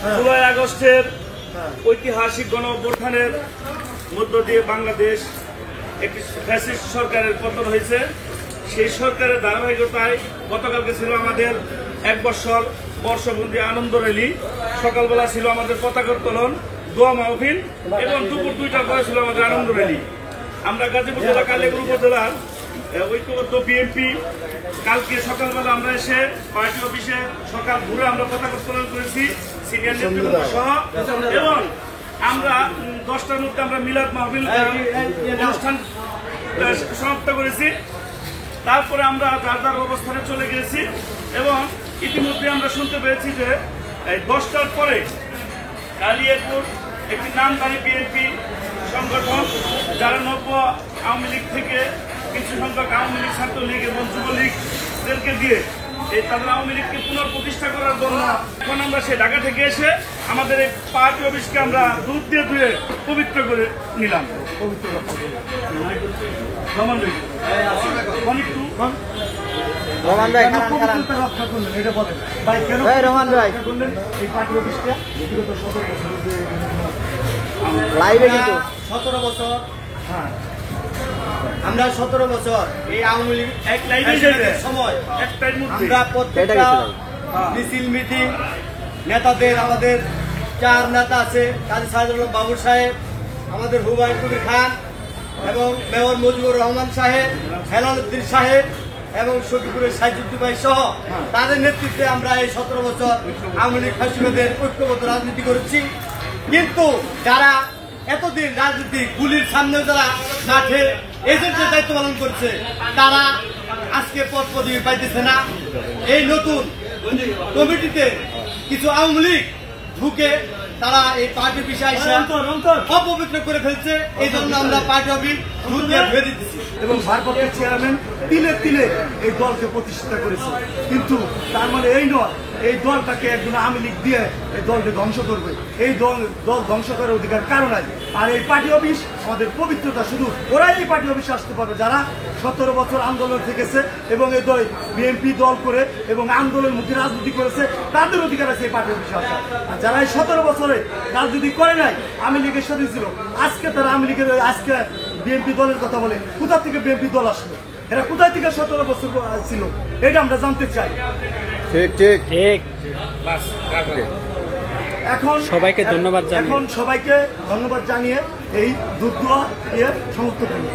জুলাই আগস্টের ঐতিহাসিক গণ অভ্যুত্থানের মধ্য দিয়ে বাংলাদেশ একটি ফ্যাসিস্ট সরকারের পতন হয়েছে। সেই সরকারের ধারাবাহিকতায় গতকালকে ছিল আমাদের 1 বছর বর্ষপূর্তি আনন্দ র্যালি। সকালবেলা ছিল আমাদের পতাকা উত্তোলন, দোয়া মাহফিল এবং দুপুর 2টার পরে ছিল আমাদের আনন্দ র্যালি। আমরা গাজীপুর জেলা কালিয়াকৈর উপজেলার ঐক্যবদ্ধ বিএনপি কালকে সকালবেলা আমরা এসে পার্টি অফিসে সকাল ঘুরে আমরা পতাকা উত্তোলন করেছি সিনিয়র নেতৃবৃন্দ সহ, এবং আমরা 10টার মধ্যে আমরা মিলাদ মাহফিল অনুষ্ঠান সমাপ্ত করেছি। তারপরে আমরা যার যার অবস্থানে চলে গেছি এবং ইতিমধ্যে আমরা শুনতে পেয়েছি যে 10টার পরে কালিয়াকৈর একটি নামধারী বিএনপি সংগঠন যারা নব্য আওয়ামী লীগ থেকে কিছু সংখ্যক আওয়ামী লীগ, ছাত্রলীগ এবং যুবলীগদেরকে দিয়ে তাদের আওয়ামী লীগকে পুনঃপ্রতিষ্ঠা করার জন্য এখন আমরা সেই ঢাকা থেকে এসে আমাদের এই পার্টি অফিসকে আমরা দুধ দিয়ে ধুয়ে পবিত্র করে নিলাম। আমরা 17 বছর এই আওয়ামী লীগ সময় আমরা প্রত্যেকটা মিছিল মিটিং নেতাদের, আমাদের 4 নেতা আছে, কাজী সাইদুল বাবুর সাহেব, আমাদের হুমায়ুন কবির খান এবং মেয়র মুজিবুর রহমান সাহেব, হেলাল উদ্দিন সাহেব এবং সখীপুরের সাইদুদ্দিন ভাই সহ তাদের নেতৃত্বে আমরা এই 17 বছর আওয়ামী লীগ ফ্যাসিবাদের ঐক্যবদ্ধ রাজনীতি করেছি। কিন্তু যারা এতদিন রাজনীতি গুলির সামনে যারা মাঠে এজেন্টের দায়িত্ব পালন করছে তারা আজকে পদ পদবি পাইতেছে না। এই নতুন কমিটিতে কিছু আওয়ামী লীগ ঢুকে তারা এই পার্টি বিষয় অপবিত্র করে ফেলছে। এই জন্য আমরা পার্টি অফিস ধুয়ে দিচ্ছি এবং ভারপ্রাপ্ত চেয়ারম্যান তিলে তিলে এই দলকে প্রতিষ্ঠা করেছে। কিন্তু তার মানে এই নয় এই দলটাকে একজন আওয়ামী লীগ দিয়ে এই দলকে ধ্বংস করবে। এই দল ধ্বংস করার অধিকার কারণ নাই। আর এই পার্টি অফিস আমাদের পবিত্রতা, শুধু ওরাই এই পার্টি অফিসে আসতে পারবে যারা 17 বছর আন্দোলন থেকেছে এবং এই দল বিএনপি দল করে এবং আন্দোলনমুখী রাজনীতি করেছে, তাদের অধিকার আছে এই পার্টি অফিসে আসা। আর যারা এই 17 বছরে রাজনীতি করে নাই, আওয়ামী লীগের সাথে ছিল, আজকে তারা আওয়ামী লীগের আজকে বিএনপি দলের কথা বলে, কোথা থেকে বিএনপি দল আসলো, এরা কোথায় থেকে 17 বছর ছিল, এটা আমরা জানতে চাই। ঠিক ঠিক ঠিক। এখন সবাইকে ধন্যবাদ জানিয়ে এই দুধ দোয়া সমাপ্ত করব।